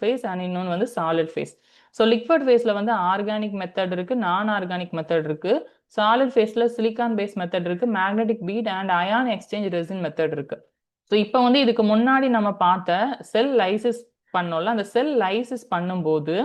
phase and இன்னொன்று வந்து solid phase. So liquid phaseல வந்து ஆர்கானிக் மெத்தட் இருக்கு, நான் ஆர்கானிக் மெத்தட் இருக்கு. சாலிட் ஃபேஸ்ல சிலிக்கான் பேஸ் மெத்தட் இருக்கு, magnetic bead and ion exchange resin method இருக்கு. ஸோ இப்போ வந்து இதுக்கு முன்னாடி நம்ம பார்த்த செல் லைசிஸ் பண்ணோம்ல, அந்த செல் லைசிஸ் பண்ணும்போது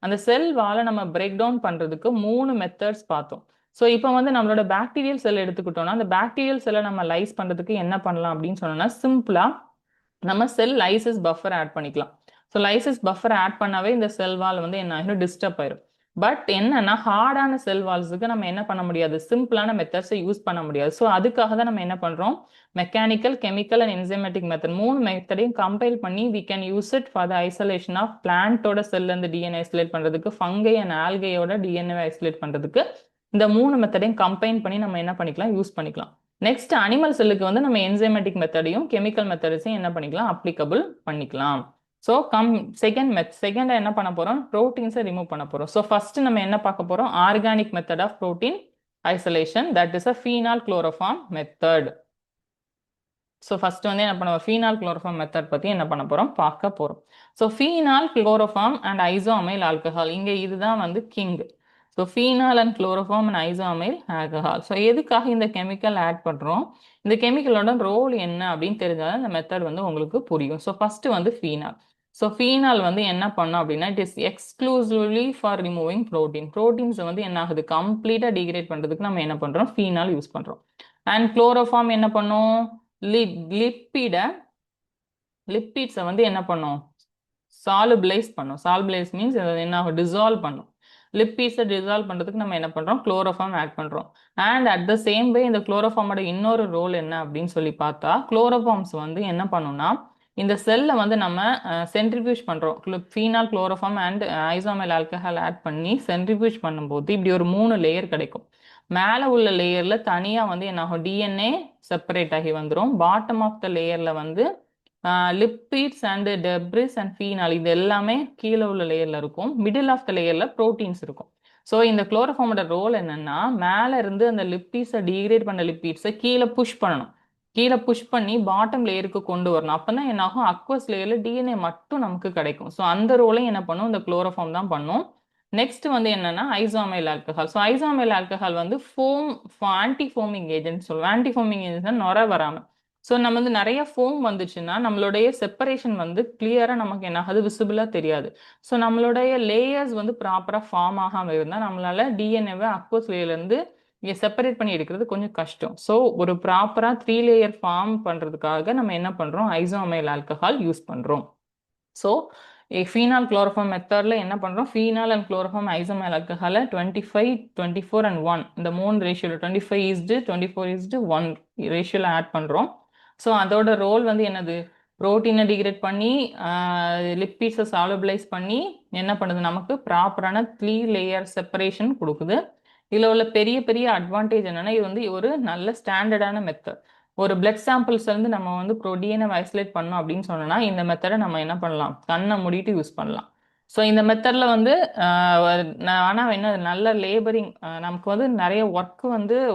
அந்த செல் வாலை நம்ம பிரேக் டவுன் பண்றதுக்கு 3 மெத்தட்ஸ் பார்த்தோம். ஸோ இப்போ வந்து நம்மளோட பாக்டீரியல் செல் எடுத்துக்கிட்டோம்னா அந்த பாக்டீரியல் செல்லை நம்ம லைஸ் பண்றதுக்கு என்ன பண்ணலாம் அப்படின்னு சொன்னோம்னா சிம்பிளா நம்ம செல் லைசிஸ் பஃபர் ஆட் பண்ணிக்கலாம். ஸோ லைசிஸ் பஃபர் ஆட் பண்ணாவே இந்த செல் வால் வந்து என்ன ஆகிடும், டிஸ்டர்ப் ஆயிரும். பட் என்னன்னா ஹார்டான செல் வால்ஸுக்கு நம்ம என்ன பண்ண முடியாது, சிம்பிளான மெத்தட்ஸை யூஸ் பண்ண முடியாது. ஸோ அதுக்காக தான் நம்ம என்ன பண்றோம், mechanical, chemical and enzymatic method 3 மெத்தடையும் கம்பைல் பண்ணி we can use it for the isolation of பிளான்ட்டோட செல்ல இருந்து டிஎன்ஏ ஐசோலேட் பண்றதுக்கு, ஃபங்கை அண்ட் ஆல்கையோட டிஎன்ஏ ஐசோலேட் பண்றதுக்கு இந்த 3 மெத்தடையும் கம்பைன் பண்ணி நம்ம என்ன பண்ணிக்கலாம், யூஸ் பண்ணிக்கலாம். நெக்ஸ்ட் அனிமல் செல்லுக்கு வந்து நம்ம என்சைமேட்டிக் மெத்தடையும் கெமிக்கல் மெத்தட்ஸையும் என்ன பண்ணிக்கலாம், அப்ளிகபிள் பண்ணிக்கலாம். ஸோ செகண்ட் என்ன பண்ண போறோம், ப்ரோட்டீன்ஸை ரிமூவ் பண்ண போறோம். ஸோ ஃபர்ஸ்ட் நம்ம என்ன பார்க்க போறோம், organic method of protein isolation, that is a phenol chloroform method. So first வந்து என்ன பண்ணுவோம், ஃபீனால் குளோரோஃபார்ம் மெத்தட் பத்தி என்ன பண்ண போறோம், பார்க்க போறோம். So phenol chloroform and isoamyl alcohol, இங்க இதுதான் வந்து king. So phenol and chloroform and isoamyl alcohol. So எதுக்காக இந்த கெமிக்கல் ஆட் பண்றோம், இந்த கெமிக்கலோட ரோல் என்ன அப்படின்னு தெரிஞ்சாலும் இந்த மெத்தட் வந்து உங்களுக்கு புரியும். ஸோ ஃபர்ஸ்ட் வந்து ஃபீனால். ஸோ ஃபீனால் வந்து என்ன பண்ணும் அப்படின்னா it is exclusively for removing protein. Proteins வந்து என்ன ஆகுது, கம்ப்ளீட்டா டிகிரேட் பண்றதுக்கு நம்ம என்ன பண்றோம், ஃபீனால் யூஸ் பண்றோம். அண்ட் குளோரோஃபார்ம் என்ன பண்ணும், லிப்பிட்ஸை வந்து என்ன பண்ணும், சாலுபிளைஸ் பண்ணும். சாலுபிளைஸ் மீன்ஸ் என்ன ஆகும், டிசால்வ் பண்ணும். லிப்பிட்ஸை டிசால்வ் பண்றதுக்கு நம்ம என்ன பண்றோம், குளோரோஃபார்ம் ஆட் பண்றோம். And at the same way இந்த குளோரோஃபார்மோட இன்னொரு ரோல் என்ன அப்படின்னு சொல்லி பார்த்தா, குளோரோஃபார்ம்ஸ் வந்து என்ன பண்ணும்னா இந்த செல்ல வந்து நம்ம சென்ட்ரிபியூஜ் பண்றோம். Phenol, chloroform and isoamyl alcohol add பண்ணி சென்ட்ரிபியூஜ் பண்ணும்போது இப்படி ஒரு 3 லேயர் கிடைக்கும். மேலே உள்ள லேயர்ல தனியா வந்து என்ன ஆகும், டிஎன்ஏ செப்பரேட் ஆகி வந்துடும். பாட்டம் ஆஃப் த லேயர்ல வந்து lipids and debris and phenol இது எல்லாமே கீழே உள்ள லேயர்ல இருக்கும். மிடில் ஆஃப் த லேயர்ல ப்ரோட்டீன்ஸ் இருக்கும். ஸோ இந்த குளோரோஃபார்மோட ரோல் என்னன்னா மேலே இருந்து அந்த லிப்பிட்ஸை டிகிரேட் பண்ண லிப்பிட்ஸை கீழே புஷ் பண்ணணும். கீழே புஷ் பண்ணி பாட்டம் லேயருக்கு கொண்டு வரணும். அப்பதான் என்ன ஆகும், அக்வஸ் லேயர்ல டிஎன்ஏ மட்டும் நமக்கு கிடைக்கும். ஸோ அந்த ரோலையும் என்ன பண்ணும், இந்த குளோரோஃபார்ம் தான் பண்ணும். நெக்ஸ்ட் வந்து என்னன்னா ஐசோமைல் ஆல்கஹால். ஸோ ஐசோமைல் ஆல்கஹால் வந்து ஆன்டி ஃபோமிங் ஏஜென்ட் சொல்லுவோம். ஆன்டி ஃபோமிங் ஏஜென்ட் நுர வராம. ஸோ நம்ம வந்து நிறைய ஃபோம் வந்துச்சுன்னா நம்மளுடைய செப்பரேஷன் வந்து கிளியரா நமக்கு என்ன ஆகுது, விசிபிளா தெரியாது. ஸோ நம்மளுடைய லேயர்ஸ் வந்து ப்ராப்பரா ஃபார்ம் ஆகாம இருந்தால் நம்மளால டிஎன்ஏவை அக்வஸ் லேயர்ல இருந்து இங்கே செப்பரேட் பண்ணி எடுக்கிறது கொஞ்சம் கஷ்டம். ஸோ ஒரு ப்ராப்பரா 3 லேயர் ஃபார்ம் பண்றதுக்காக நம்ம என்ன பண்றோம், ஐசோமைல் ஆல்கஹால் யூஸ் பண்றோம். ஸோ ஃபீனால் குளோரோஃபார்ம் மெத்தட்ல என்ன பண்றோம், ஃபீனால் அண்ட் குளோரோஃபார்ம் ஐசோமைல் ஆல்கஹாலை 25, 24 அண்ட் 1 இந்த 3 ரேஷியோல 25:24:1 ரேஷியோல ஆட் பண்றோம். ஸோ அதோட ரோல் வந்து என்னது, புரோட்டீனை டிகிரேட் பண்ணி லிப்பிட்ஸை சாலுபிளைஸ் பண்ணி என்ன பண்ணுது, நமக்கு ப்ராப்பரான 3 லேயர் செப்பரேஷன் கொடுக்குது. இதில் உள்ள பெரிய பெரிய அட்வான்டேஜ் என்னன்னா இது வந்து ஒரு நல்ல ஸ்டாண்டர்டான மெத்தட். ஒரு பிளட் சாம்பிள்ஸ்ல இருந்து நம்ம வந்து டிஎன்ஏ ஐசோலேட் பண்ணோம் அப்படின்னு சொன்னோம்னா இந்த மெத்தடை நம்ம என்ன பண்ணலாம், கண்ணை மூடிட்டு யூஸ் பண்ணலாம். ஸோ இந்த மெத்தட்ல வந்து ஆனால் என்ன நல்ல லேபரிங், நமக்கு வந்து நிறைய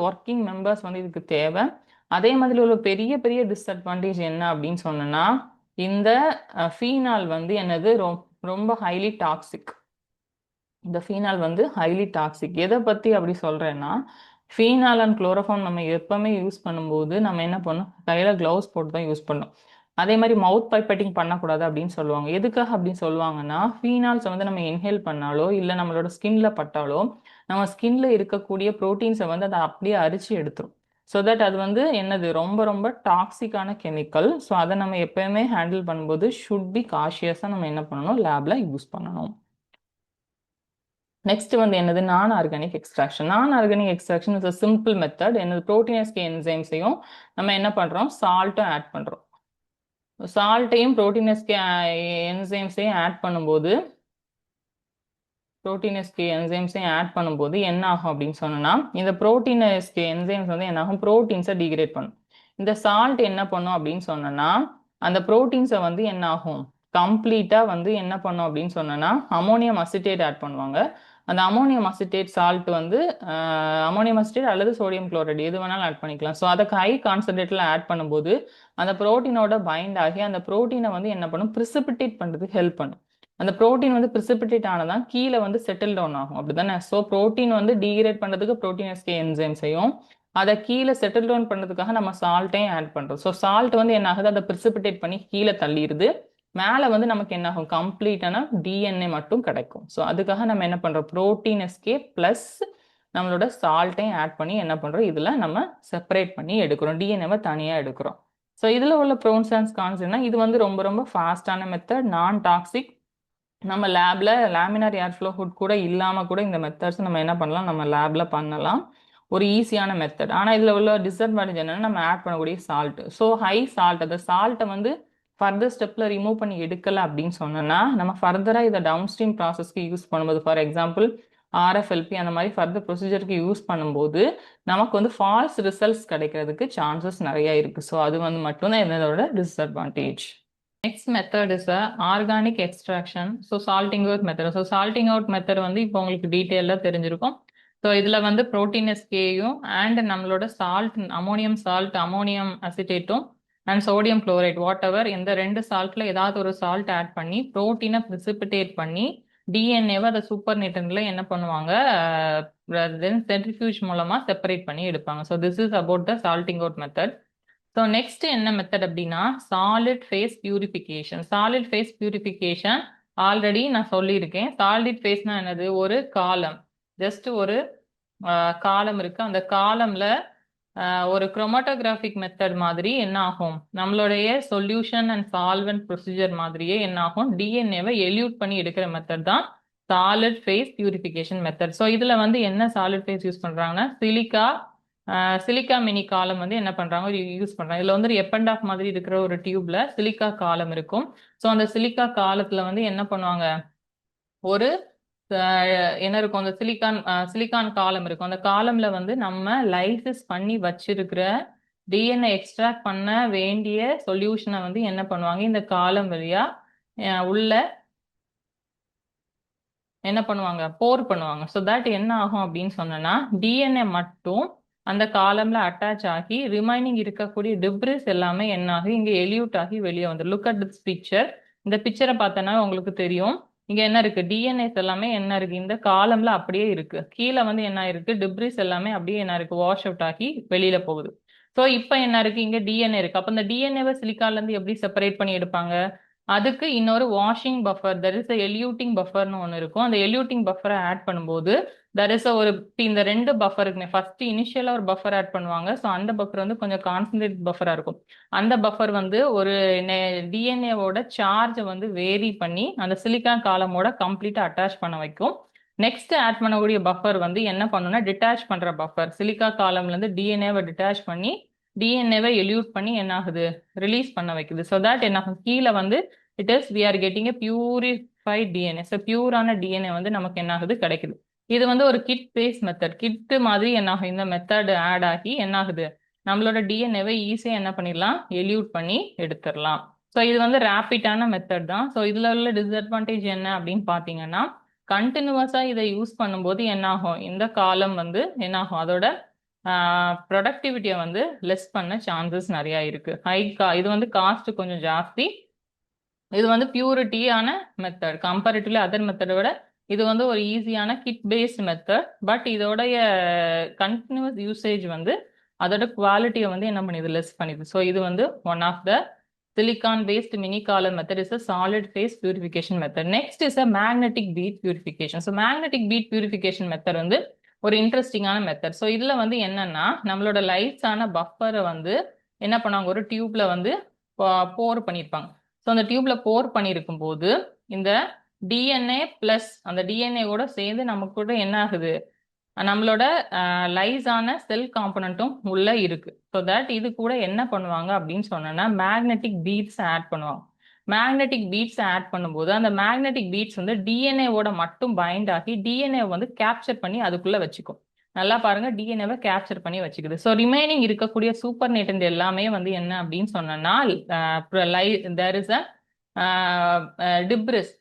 ஒர்க்கிங் மெம்பர்ஸ் வந்து இதுக்கு தேவை. அதே மாதிரி உள்ள பெரிய பெரிய டிஸ்அட்வான்டேஜ் என்ன அப்படின்னு சொன்னோம்னா இந்த ஃபீனால் வந்து என்னது ரொம்ப ஹைலி டாக்ஸிக். இந்த ஃபீனால் வந்து ஹைலி டாக்ஸிக். எதை பத்தி அப்படி சொல்றேன்னா ஃபீனால் அண்ட் குளோரோஃபார்ம் நம்ம எப்பவுமே யூஸ் பண்ணும்போது நம்ம என்ன பண்ணணும், கையில கிளவுஸ் போட்டு தான் யூஸ் பண்ணணும். அதே மாதிரி மவுத் பைப்பெட்டிங் பண்ணக்கூடாது அப்படின்னு சொல்லுவாங்க. எதுக்காக அப்படின்னு சொல்லுவாங்கன்னா ஃபீனால்ஸை வந்து நம்ம இன்ஹேல் பண்ணாலோ இல்லை நம்மளோட ஸ்கின்ல பட்டாலோ நம்ம ஸ்கின்ல இருக்கக்கூடிய ப்ரோட்டீன்ஸை வந்து அதை அப்படியே அரிச்சு எடுத்துரும். ஸோ தட் அது வந்து என்னது ரொம்ப ரொம்ப டாக்ஸிக்கான கெமிக்கல். ஸோ அதை நம்ம எப்பயுமே ஹேண்டில் பண்ணும்போது ஷுட் பி காஷியஸாக நம்ம என்ன பண்ணணும், லேப்ல யூஸ் பண்ணணும். நெக்ஸ்ட் வந்து என்னது, நான் ஆர்கானிக் எக்ஸ்ட்ராக்ஷன். நான் organic extraction is a simple method. என்னது, புரோட்டீனஸ்கே என்சைம்ஸையும் நம்ம என்ன பண்றோம், சால்ட்டும் ஆட் பண்றோம். சால்ட்டையும் புரோட்டீனஸ்கே என்சைம்ஸையும் ஆட் பண்ணும்போது என்ன ஆகும் அப்படின்னு சொன்னா இந்த புரோட்டீனஸ்கே என்சைம்ஸ் வந்து என்ன ஆகும், புரோட்டீன்ஸை டிகிரேட் பண்ணும். இந்த சால்ட் என்ன பண்ணும் அப்படின்னு சொன்னா அந்த புரோட்டீன்ஸை வந்து என்ன ஆகும், கம்ப்ளீட்டா வந்து என்ன பண்ணும் அப்படின்னு சொன்னா அமோனியம் அசிட்டேட் ஆட் பண்ணுவாங்க. அந்த அமோனியம் அசிட்டேட் சால்ட் வந்து அமோனியம் அசிட்டேட் அல்லது சோடியம் குளோரைடு எது வேணாலும் ஆட் பண்ணிக்கலாம். ஸோ அதை ஹை கான்சன்ட்ரேட்ல ஆட் பண்ணும்போது அந்த புரோட்டீனோட பைண்ட் ஆகி அந்த புரோட்டீனை வந்து என்ன பண்ணும், பிரிசிபிடேட் பண்றதுக்கு ஹெல்ப் பண்ணும். அந்த புரோட்டீன் வந்து precipitate ஆனதான் கீழே வந்து செட்டில் டவுன் ஆகும் அப்படிதானே. ஸோ புரோட்டீன் வந்து டீகிரேட் பண்றதுக்கு புரோட்டீன் எஸ்கே என்சைம் செய்யும். அதை கீழே செட்டில் டவுன் பண்றதுக்காக நம்ம சால்ட்டையும் ஆட் பண்றோம். ஸோ சால்ட் வந்து என்ன ஆகுது, அதை precipitate பண்ணி கீழே தள்ளிடுது. மேலே வந்து நமக்கு என்ன ஆகும், கம்ப்ளீட்டான டிஎன்ஏ மட்டும் கிடைக்கும். ஸோ அதுக்காக நம்ம என்ன பண்றோம், புரோட்டீன் எஸ்கே பிளஸ் நம்மளோட சால்ட்டையும் ஆட் பண்ணி என்ன பண்றோம், இதுல நம்ம செப்பரேட் பண்ணி எடுக்கிறோம், டிஎன்ஏவை தனியா எடுக்கிறோம். ஸோ இதுல உள்ள ப்ரோன்ஸ் அண்ட் கான்ஸ் என்ன, இது வந்து ரொம்ப ரொம்ப ஃபாஸ்டான மெத்தட், நான் டாக்ஸிக். நம்ம லேப்ல லேமினார் ஏர்ஃப்ளோ ஹுட் கூட இல்லாம கூட இந்த மெத்தட்ஸ் நம்ம என்ன பண்ணலாம், நம்ம லேப்ல பண்ணலாம். ஒரு ஈஸியான மெத்தட். ஆனா இதுல உள்ள டிஸ்அட்வான்டேஜ் என்னன்னா, நம்ம ஆட் பண்ணக்கூடிய சால்ட். ஸோ ஹை சால்ட், அந்த சால்ட்டை வந்து ஃபர்தர் ஸ்டெப்ல ரிமூவ் பண்ணி எடுக்கல அப்படின்னு சொன்னோம்னா, நம்ம ஃபர்தரா இதை டவுன் ஸ்ட்ரீம் ப்ராசஸ்க்கு யூஸ் பண்ணும்போது, ஃபார் எக்ஸாம்பிள் ஆர்எஃப்எல்பி அந்த மாதிரி ஃபர்தர் ப்ரொசீஜருக்கு யூஸ் பண்ணும்போது நமக்கு வந்து ஃபால்ஸ் ரிசல்ட்ஸ் கிடைக்கிறதுக்கு சான்சஸ் நிறைய இருக்கு. ஸோ அது வந்து மட்டும்தான் இதோட disadvantage. Next method is organic extraction. So salting out method. So salting out method வந்து இப்போ உங்களுக்கு டீட்டெயிலாக தெரிஞ்சிருக்கும். ஸோ இதில் வந்து புரோட்டீன் எஸ்கேயும் அண்ட் நம்மளோட சால்ட், அமோனியம் சால்ட், அமோனியம் அசிட்டேட்டும் and sodium chloride, whatever, இந்த ரெண்டு சால்ட்ல ஏதாவது ஒரு சால்ட் ஆட் பண்ணி புரோட்டீனை ப்ரிசிபிடேட் பண்ணி டிஎன்ஏவை அதை சூப்பர் நேட்டன்ல என்ன பண்ணுவாங்க, தென் சென்ட்ரிஃபியூஜ் மூலமா செப்பரேட் பண்ணி எடுப்பாங்க. So this is about the salting out method. So next என்ன மெத்தட் அப்படின்னா, solid face purification. Solid face purification already நான் சொல்லியிருக்கேன். சாலிட் ஃபேஸ்னா என்னது, ஒரு காலம், ஜஸ்ட் ஒரு காலம் இருக்கு. அந்த காலம்ல ஒரு குரோமட்டோகிராஃபிக் மெத்தட் மாதிரி என்ன ஆகும், நம்மளுடைய சொல்யூஷன் அண்ட் சால்வெண்ட் ப்ரொசீஜர் மாதிரியே என்ன ஆகும், டிஎன்ஏவை எல்யூட் பண்ணி எடுக்கிற மெத்தட் தான் solid face purification method. So இதுல வந்து என்ன சாலிட் ஃபேஸ் யூஸ் பண்றாங்கன்னா, சிலிக்கா மினி காலம் வந்து என்ன பண்றாங்க, யூஸ் பண்றாங்க. இதுல வந்து எப்பண்ட் ஆஃப் மாதிரி இருக்கிற ஒரு டியூப்ல சிலிக்கா காலம் இருக்கும். ஸோ அந்த சிலிக்கா காலத்துல வந்து என்ன பண்ணுவாங்க, ஒரு என்ன இருக்கும், அந்த சிலிக்கான் காலம் இருக்கும். அந்த காலம்ல வந்து நம்ம லைசிஸ் பண்ணி வச்சிருக்கிற டிஎன்ஏ எக்ஸ்ட்ராக்ட் பண்ண வேண்டிய சொல்யூஷனை வந்து என்ன பண்ணுவாங்க, இந்த காலம் வழியா உள்ள என்ன பண்ணுவாங்க, போர் பண்ணுவாங்க. ஸோ தட் என்ன ஆகும் அப்படின்னு சொன்னா, டிஎன்ஏ மட்டும் அந்த காலம்ல அட்டாச் ஆகி ரிமைனிங் இருக்கக்கூடிய டிப்ரிஸ் எல்லாமே என்ன ஆகி இங்க எலியூட் ஆகி வெளியே வந்துடும். Look at this picture. இந்த பிக்சரை பார்த்தோன்னா உங்களுக்கு தெரியும், இங்க என்ன இருக்கு, டிஎன்ஏஸ் எல்லாமே என்ன இருக்கு, இந்த காலம்ல அப்படியே இருக்கு. கீழே வந்து என்ன இருக்கு, டிப்ரிஸ் எல்லாமே அப்படியே என்ன இருக்கு, வாஷ் அவுட் ஆகி வெளியில போகுது. ஸோ இப்போ என்ன இருக்கு, இங்க டிஎன்ஏ இருக்கு. அப்போ இந்த டிஎன்ஏவை சிலிக்கால இருந்து எப்படி செப்பரேட் பண்ணி எடுப்பாங்க, அதுக்கு இன்னொரு வாஷிங் பஃபர், தட் இஸ் எல்யூட்டிங் பஃபர்னு ஒன்று இருக்கும். அந்த எல்யூட்டிங் பஃபரை ஆட் பண்ணும்போது தட் இஸ் ஒரு, இந்த ரெண்டு பஃபருக்குமே ஃபர்ஸ்ட் இனிஷியலா ஒரு பஃபர் ஆட் பண்ணுவாங்க. ஸோ அந்த பஃபர் வந்து கொஞ்சம் கான்சன்ட்ரேட் பஃபரா இருக்கும். அந்த பஃபர் வந்து ஒரு டிஎன்ஏவோட சார்ஜை வந்து வேரி பண்ணி அந்த சிலிக்கான் காலமோட கம்ப்ளீட்டா அட்டாச் பண்ண வைக்கும். நெக்ஸ்ட் ஆட் பண்ணக்கூடிய பஃபர் வந்து என்ன பண்ணுன்னா, டிட்டாச் பண்ற பஃபர், சிலிக்கா காலம்ல இருந்து டிஎன்ஏவை டிட்டாச் பண்ணி டிஎன்ஏவை எல்யூட் பண்ணி என்ன ஆகுது, ரிலீஸ் பண்ண வைக்குது. ஸோ தட் என்ன ஆகும், கீழே வந்து it is we are getting a purified DNA. So பியூரான டிஎன்ஏ வந்து நமக்கு என்ன ஆகுது, கிடைக்குது. இது வந்து ஒரு கிட் பேஸ் மெத்தட். கிட் மாதிரி என்ன ஆகும், இந்த மெத்தட் ஆட் ஆகி என்ன ஆகுது, நம்மளோட டிஎன்ஏவை ஈஸியா என்ன பண்ணிடலாம், எல்யூட் பண்ணி எடுத்துடலாம். ஸோ இது வந்து ரேப்பிடான மெத்தட் தான். ஸோ இதுல உள்ள டிஸ்அட்வான்டேஜ் என்ன அப்படின்னு பாத்தீங்கன்னா, கண்டினியூவஸா இதை யூஸ் பண்ணும்போது என்ன ஆகும், இந்த காலம் வந்து என்ன ஆகும், அதோட ப்ரொடக்டிவிட்டியை வந்து லெஸ் பண்ண சான்சஸ் நிறைய இருக்கு. இது வந்து காஸ்ட் கொஞ்சம் ஜாஸ்தி. இது வந்து பியூரிட்டியான மெத்தட், கம்பேரிட்டிவ்லி அதர் மெத்தடை விட இது வந்து ஒரு ஈஸியான கிட் பேஸ்ட் மெத்தட். பட் இதோடைய கண்டினியூஸ் யூசேஜ் வந்து அதோட குவாலிட்டியை வந்து என்ன பண்ணுது, லெஸ் பண்ணிது. ஸோ இது வந்து one of the silicon based mini column method is a solid phase purification method. Next is a magnetic bead purification. So magnetic bead purification method வந்து ஒரு இன்ட்ரெஸ்டிங்கான மெத்தட். ஸோ இதுல வந்து என்னன்னா, நம்மளோட லைட்ஸான பஃபரை வந்து என்ன பண்ணுவாங்க, ஒரு டியூப்ல வந்து போர் பண்ணியிருப்பாங்க. ஸோ அந்த டியூப்ல போர் பண்ணியிருக்கும் போது இந்த டிஎன்ஏ பிளஸ் அந்த டிஎன்ஏ கூட சேர்ந்து நமக்கு கூட என்ன ஆகுது, நம்மளோட லைஸான செல் காம்பனண்ட்டும் உள்ள இருக்கு. ஸோ தட் இது கூட என்ன பண்ணுவாங்க அப்படின்னு சொன்னா, மேக்னெட்டிக் பீட்ஸ் ஆட் பண்ணுவாங்க. மேக்னெட்டிக் பீட்ஸ் ஆட் பண்ணும்போது அந்த மேக்னெட்டிக் பீட்ஸ் வந்து டிஎன்ஏவோட மட்டும் பைண்ட் ஆகி டிஎன்ஏ வந்து கேப்சர் பண்ணி அதுக்குள்ள வச்சுக்கும். நல்லா பாருங்க, டிஎன்ஏவை கேப்சர் பண்ணி வச்சுக்குது. ஸோ ரிமைனிங் இருக்கக்கூடிய சூப்பர் நேட்டன்ட் எல்லாமே வந்து என்ன அப்படின்னு சொன்னா, தேர் இஸ் அ டிப்ரிஸ்,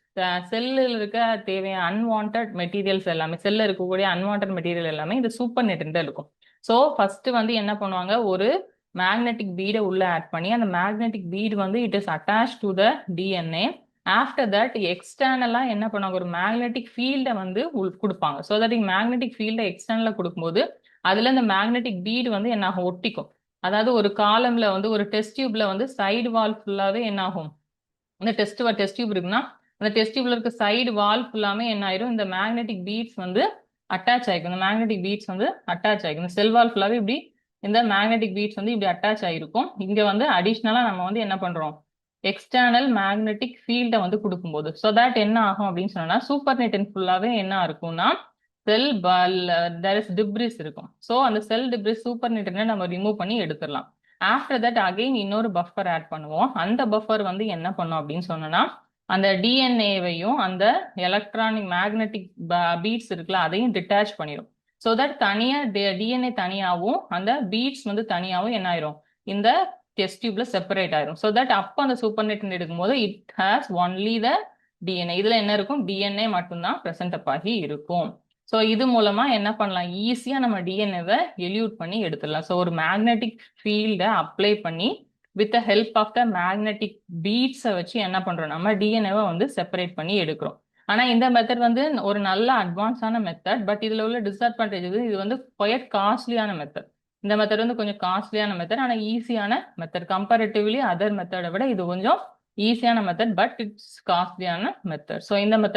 செல்லில் இருக்க தேவையான அன்வான்ட் மெட்டீரியல்ஸ் எல்லாமே, செல்ல இருக்கக்கூடிய அன்வான்ட் மெட்டீரியல் எல்லாமே இந்த சூப்பர் நெட்ல இருக்கும். ஸோ ஃபர்ஸ்ட் வந்து என்ன பண்ணுவாங்க, ஒரு மேக்னெட்டிக் பீடை உள்ள ஆட் பண்ணி அந்த மேக்னெட்டிக் பீட் வந்து it is attach to the DNA after that எக்ஸ்டர்னலா என்ன பண்ணுவாங்க, ஒரு மேக்னெட்டிக் ஃபீல்டை வந்து கொடுப்பாங்க. ஸோ தட் மேக்னெட்டிக் ஃபீல்டை எக்ஸ்டர்னலா கொடுக்கும்போது அதுல இந்த மேக்னெட்டிக் பீடு வந்து என்ன ஆகும், ஒட்டிக்கும். அதாவது ஒரு காலம்ல வந்து ஒரு டெஸ்ட் டியூப்ல வந்து சைடு வால் ஃபுல்லாவே என்ன ஆகும், இந்த டெஸ்ட் டியூப் இருக்குன்னா அந்த டெஸ்ட் டியூப்ல இருக்க சைடு வால் ஃபுல்லாமே என்ன ஆயிரும், இந்த மேக்னெட்டிக் பீட்ஸ் வந்து அட்டாச் ஆயிக்கும். இந்த மேக்னெட்டிக் பீட்ஸ் வந்து அட்டாச் ஆயிக்கும். இந்த செல் வால் ஃபுல்லாவே இப்படி இந்த மேக்னெட்டிக் பீட்ஸ் வந்து இப்படி அட்டாச் ஆயிருக்கும். இங்க வந்து அடிஷ்னலா நம்ம வந்து என்ன பண்றோம், எக்ஸ்டர்னல் மேக்னெட்டிக் ஃபீல்டை வந்து கொடுக்கும்போது ஸோ தட் என்ன ஆகும் அப்படின்னு சொன்னா சூப்பர் நெட்டின் ஃபுல்லாவே என்ன இருக்கும்னா செல் தேர் இஸ் டிப்ரிஸ் இருக்கும். ஸோ அந்த செல் டிப்ரிஸ் சூப்பர் நெட்டினை நம்ம ரிமூவ் பண்ணி எடுத்துடலாம். ஆஃப்டர் தட் அகைன் இன்னொரு பஃபர் ஆட் பண்ணுவோம். அந்த பஃபர் வந்து என்ன பண்ணும் அப்படின்னு சொன்னோம்னா அந்த டிஎன்ஏவையும் அந்த எலக்ட்ரானிக் மேக்னெட்டிக் பீட்ஸ் இருக்குல்ல அதையும் டிட்டாச் பண்ணிடும். ஸோ தட் தனியா டிஎன்ஏ தனியாகவும் அந்த பீட்ஸ் வந்து தனியாகவும் என்ன ஆயிரும், இந்த டெஸ்ட் டியூப்ல செப்பரேட் ஆயிரும். ஸோ தட் அப்போ அந்த சூப்பர் நெட் எடுக்கும்போது it has only the DNA. இதுல என்ன இருக்கும், டிஎன்ஏ மட்டும்தான் பிரசன்ட் அப் ஆகி இருக்கும். ஸோ இது மூலமா என்ன பண்ணலாம், ஈஸியா நம்ம டிஎன்ஏவை எல்யூட் பண்ணி எடுத்துடலாம். ஸோ ஒரு மேக்னெட்டிக் ஃபீல்டை அப்ளை பண்ணி with the help of the magnetic பீட்ஸை வச்சு என்ன பண்றோம், நம்ம டிஎன்ஏவை வந்து செப்பரேட் பண்ணி எடுக்கிறோம். ஆனா இந்த மெத்தட் வந்து ஒரு நல்ல அட்வான்ஸான மெத்தட். பட் இதுல உள்ள டிஸ்அட்வான்டேஜ் இது வந்து குவைட் காஸ்ட்லியான மெத்தட். இந்த மெத்தட் வந்து கொஞ்சம் காஸ்ட்லியான மெத்தட், ஆனா ஈஸியான மெத்தட். கம்பேரிட்டிவ்லி அதர் மெத்தடை விட இது கொஞ்சம் ஈஸியான மெத்தட், பட் இட்ஸ் காஸ்ட்லியான மெத்தட். ஸோ இந்த மெத்தட்